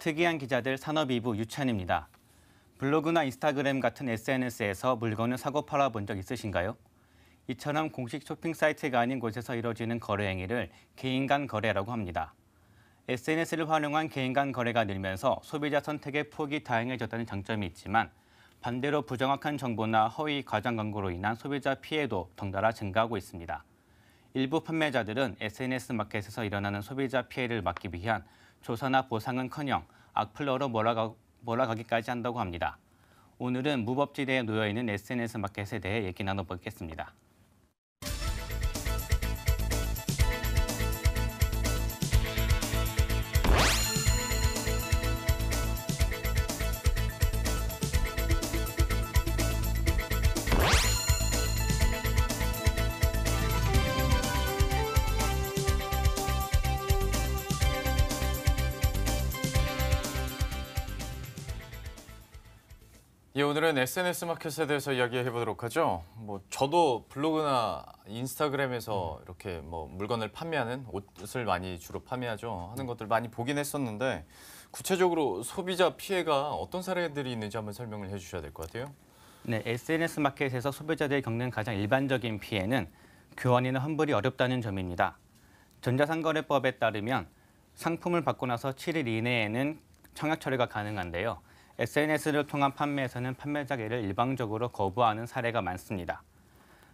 특이한 기자들 산업 2부 유찬입니다. 블로그나 인스타그램 같은 SNS에서 물건을 사고 팔아본 적 있으신가요? 이처럼 공식 쇼핑 사이트가 아닌 곳에서 이뤄지는 거래 행위를 개인 간 거래라고 합니다. SNS를 활용한 개인 간 거래가 늘면서 소비자 선택의 폭이 다양해졌다는 장점이 있지만 반대로 부정확한 정보나 허위 과장 광고로 인한 소비자 피해도 덩달아 증가하고 있습니다. 일부 판매자들은 SNS 마켓에서 일어나는 소비자 피해를 막기 위한 조사나 보상은커녕 악플러로 몰아가기까지 한다고 합니다. 오늘은 무법지대에 놓여있는 SNS 마켓에 대해 얘기 나눠보겠습니다. 예, 오늘은 SNS 마켓에 대해서 이야기해 보도록 하죠. 저도 블로그나 인스타그램에서 이렇게 물건을 판매하는 옷을 많이 주로 판매하죠. 하는 것들 많이 보긴 했었는데 구체적으로 소비자 피해가 어떤 사례들이 있는지 한번 설명을 해주셔야 될 것 같아요. 네, SNS 마켓에서 소비자들이 겪는 가장 일반적인 피해는 교환이나 환불이 어렵다는 점입니다. 전자상거래법에 따르면 상품을 받고 나서 7일 이내에는 청약 처리가 가능한데요. SNS를 통한 판매에서는 판매자에게를 일방적으로 거부하는 사례가 많습니다.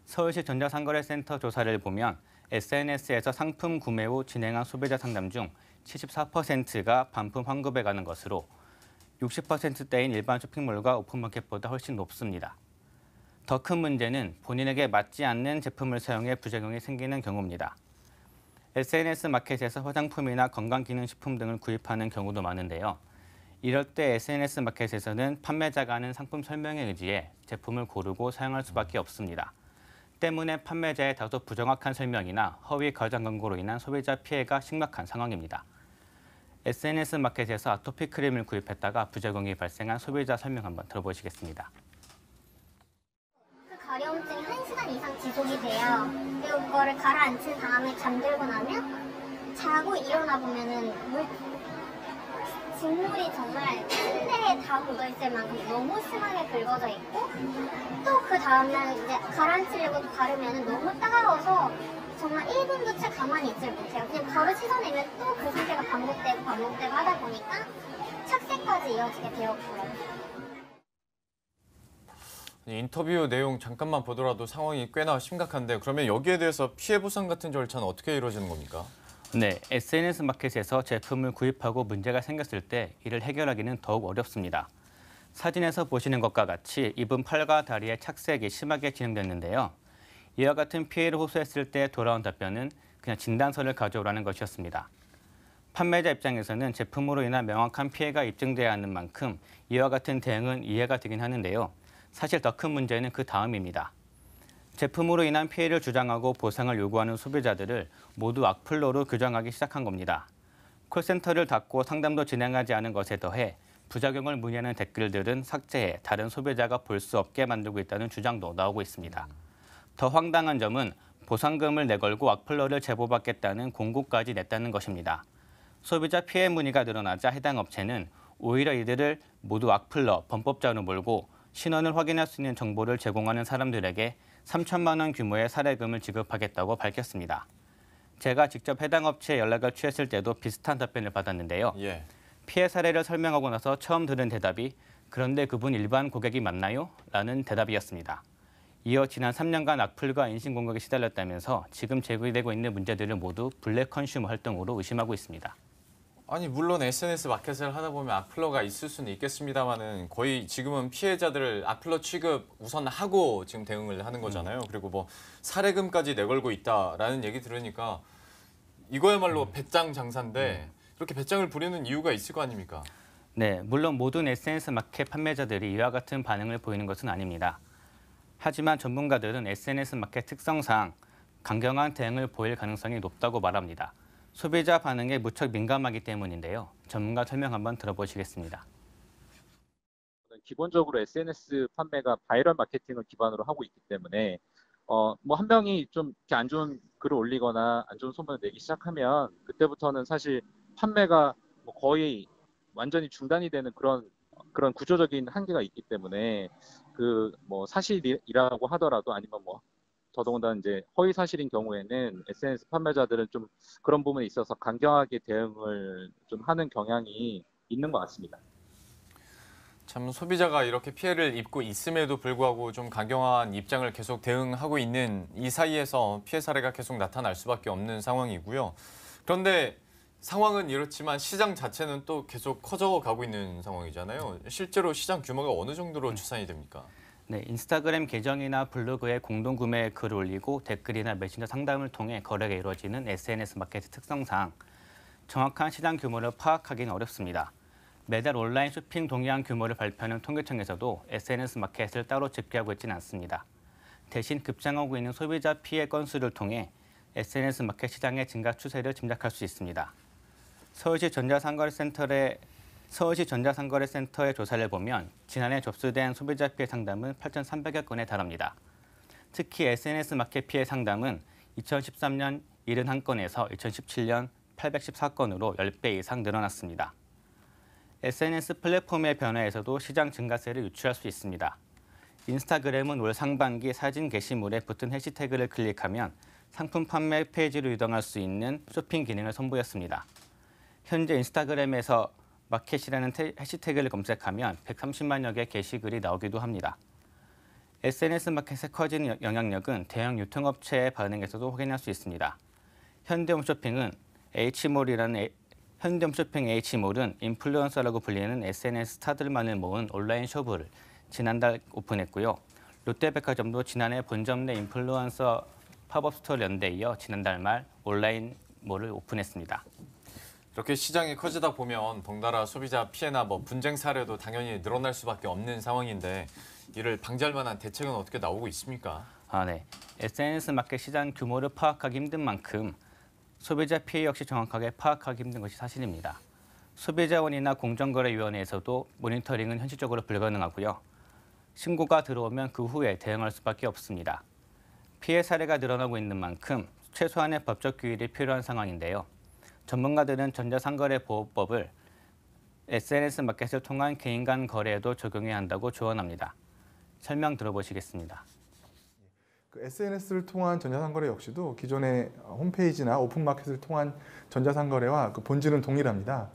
서울시 전자상거래센터 조사를 보면 SNS에서 상품 구매 후 진행한 소비자 상담 중 74%가 반품 환급에 가는 것으로 60%대인 일반 쇼핑몰과 오픈마켓보다 훨씬 높습니다. 더 큰 문제는 본인에게 맞지 않는 제품을 사용해 부작용이 생기는 경우입니다. SNS 마켓에서 화장품이나 건강기능식품 등을 구입하는 경우도 많은데요. 이럴 때 SNS 마켓에서는 판매자가 하는 상품 설명에 의지해 제품을 고르고 사용할 수밖에 없습니다. 때문에 판매자의 다소 부정확한 설명이나 허위 과장 광고로 인한 소비자 피해가 심각한 상황입니다. SNS 마켓에서 아토피 크림을 구입했다가 부작용이 발생한 소비자 설명 한번 들어보시겠습니다. 그 가려움증이 1시간 이상 지속이 돼요. 그리고 그거를 가라앉힌 다음에 잠들고 나면 자고 일어나 보면은 직물이 정말 침대에 다 묻어있을 만큼 너무 심하게 긁어져 있고 또 그 다음날 이제 가라앉히려고 바르면 너무 따가워서 정말 1분도 채 가만히 있질 못해요. 그냥 바로 씻어내면 또 그 상태가 반복되고 하다 보니까 착색까지 이어지게 되었고요. 인터뷰 내용 잠깐만 보더라도 상황이 꽤나 심각한데 그러면 여기에 대해서 피해 보상 같은 절차는 어떻게 이루어지는 겁니까? 네, SNS 마켓에서 제품을 구입하고 문제가 생겼을 때 이를 해결하기는 더욱 어렵습니다. 사진에서 보시는 것과 같이 입은 팔과 다리에 착색이 심하게 진행됐는데요. 이와 같은 피해를 호소했을 때 돌아온 답변은 그냥 진단서를 가져오라는 것이었습니다. 판매자 입장에서는 제품으로 인한 명확한 피해가 입증돼야 하는 만큼 이와 같은 대응은 이해가 되긴 하는데요. 사실 더 큰 문제는 그 다음입니다. 제품으로 인한 피해를 주장하고 보상을 요구하는 소비자들을 모두 악플러로 규정하기 시작한 겁니다. 콜센터를 닫고 상담도 진행하지 않은 것에 더해 부작용을 문의하는 댓글들은 삭제해 다른 소비자가 볼 수 없게 만들고 있다는 주장도 나오고 있습니다. 더 황당한 점은 보상금을 내걸고 악플러를 제보받겠다는 공고까지 냈다는 것입니다. 소비자 피해 문의가 늘어나자 해당 업체는 오히려 이들을 모두 악플러, 범법자로 몰고 신원을 확인할 수 있는 정보를 제공하는 사람들에게 3천만 원 규모의 사례금을 지급하겠다고 밝혔습니다. 제가 직접 해당 업체에 연락을 취했을 때도 비슷한 답변을 받았는데요. 예. 피해 사례를 설명하고 나서 처음 들은 대답이 "그런데 그분 일반 고객이 맞나요?" 라는 대답이었습니다. 이어 지난 3년간 악플과 인신공격에 시달렸다면서 지금 제기되고 있는 문제들을 모두 블랙 컨슈머 활동으로 의심하고 있습니다. 아니 물론 SNS 마켓을 하다 보면 악플러가 있을 수는 있겠습니다만은 거의 지금은 피해자들을 악플러 취급 우선 하고 지금 대응을 하는 거잖아요. 그리고 사례금까지 내걸고 있다라는 얘기 들으니까 이거야말로 배짱 장사인데 이렇게 배짱을 부리는 이유가 있을 거 아닙니까? 네, 물론 모든 SNS 마켓 판매자들이 이와 같은 반응을 보이는 것은 아닙니다. 하지만 전문가들은 SNS 마켓 특성상 강경한 대응을 보일 가능성이 높다고 말합니다. 소비자 반응에 무척 민감하기 때문인데요. 전문가 설명 한번 들어보시겠습니다. 기본적으로 SNS 판매가 바이럴 마케팅을 기반으로 하고 있기 때문에 한 명이 좀 이렇게 안 좋은 글을 올리거나 안 좋은 소문을 내기 시작하면 그때부터는 사실 판매가 거의 완전히 중단이 되는 그런 구조적인 한계가 있기 때문에 그 뭐 사실이라고 하더라도 아니면 뭐 더더군다나 이제 허위 사실인 경우에는 SNS 판매자들은 좀 그런 부분에 있어서 강경하게 대응을 좀 하는 경향이 있는 것 같습니다. 참 소비자가 이렇게 피해를 입고 있음에도 불구하고 좀 강경한 입장을 계속 대응하고 있는 이 사이에서 피해 사례가 계속 나타날 수밖에 없는 상황이고요. 그런데 상황은 이렇지만 시장 자체는 또 계속 커져가고 있는 상황이잖아요. 실제로 시장 규모가 어느 정도로 추산이 됩니까? 네, 인스타그램 계정이나 블로그에 공동 구매 글을 올리고 댓글이나 메신저 상담을 통해 거래가 이루어지는 SNS 마켓의 특성상 정확한 시장 규모를 파악하기는 어렵습니다. 매달 온라인 쇼핑 동향 규모를 발표하는 통계청에서도 SNS 마켓을 따로 집계하고 있지는 않습니다. 대신 급증하고 있는 소비자 피해 건수를 통해 SNS 마켓 시장의 증가 추세를 짐작할 수 있습니다. 서울시 전자상거래센터의 조사를 보면 지난해 접수된 소비자 피해 상담은 8,300여 건에 달합니다. 특히 SNS 마켓 피해 상담은 2013년 71건에서 2017년 814건으로 10배 이상 늘어났습니다. SNS 플랫폼의 변화에서도 시장 증가세를 유추할 수 있습니다. 인스타그램은 올 상반기 사진 게시물에 붙은 해시태그를 클릭하면 상품 판매 페이지로 이동할 수 있는 쇼핑 기능을 선보였습니다. 현재 인스타그램에서 마켓이라는 해시태그를 검색하면 130만여 개 게시글이 나오기도 합니다. SNS 마켓의 커진 영향력은 대형 유통업체의 반응에서도 확인할 수 있습니다. 현대홈쇼핑 H몰은 인플루언서라고 불리는 SNS 스타들만을 모은 온라인 쇼부를 지난달 오픈했고요. 롯데백화점도 지난해 본점 내 인플루언서 팝업 스토어 연대에 이어 지난달 말 온라인 몰을 오픈했습니다. 이렇게 시장이 커지다 보면 덩달아 소비자 피해나 뭐 분쟁 사례도 당연히 늘어날 수밖에 없는 상황인데 이를 방지할 만한 대책은 어떻게 나오고 있습니까? 네. SNS 마켓 시장 규모를 파악하기 힘든 만큼 소비자 피해 역시 정확하게 파악하기 힘든 것이 사실입니다. 소비자원이나 공정거래위원회에서도 모니터링은 현실적으로 불가능하고요. 신고가 들어오면 그 후에 대응할 수밖에 없습니다. 피해 사례가 늘어나고 있는 만큼 최소한의 법적 규율이 필요한 상황인데요. 전문가들은 전자상거래보호법을 SNS 마켓을 통한 개인 간 거래에도 적용해야 한다고 조언합니다. 설명 들어보시겠습니다. SNS를 통한 전자상거래 역시도 기존의 홈페이지나 오픈마켓을 통한 전자상거래와 그 본질은 동일합니다.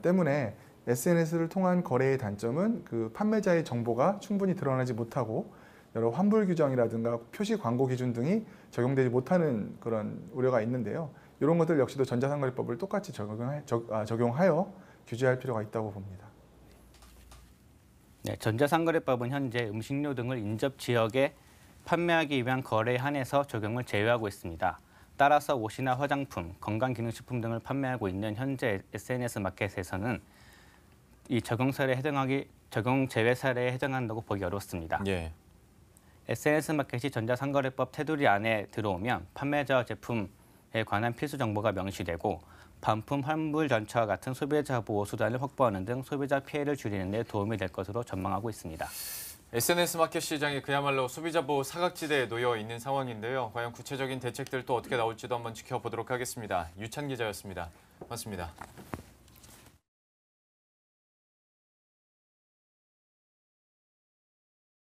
때문에 SNS를 통한 거래의 단점은 그 판매자의 정보가 충분히 드러나지 못하고 여러 환불 규정이라든가 표시 광고 기준 등이 적용되지 못하는 그런 우려가 있는데요. 이런 것들 역시도 전자상거래법을 똑같이 적용하여 규제할 필요가 있다고 봅니다. 네, 전자상거래법은 현재 음식료 등을 인접 지역에 판매하기 위한 거래에 한해서 적용을 제외하고 있습니다. 따라서 옷이나 화장품, 건강기능식품 등을 판매하고 있는 현재 SNS 마켓에서는 이 적용 제외 사례에 해당한다고 보기 어렵습니다. 예. SNS 마켓이 전자상거래법 테두리 안에 들어오면 판매자와 제품에 관한 필수 정보가 명시되고 반품 환불 절차와 같은 소비자 보호 수단을 확보하는 등 소비자 피해를 줄이는 데 도움이 될 것으로 전망하고 있습니다. SNS 마켓 시장이 그야말로 소비자 보호 사각지대에 놓여 있는 상황인데요. 과연 구체적인 대책들 또 어떻게 나올지도 한번 지켜보도록 하겠습니다. 유찬 기자였습니다. 고맙습니다.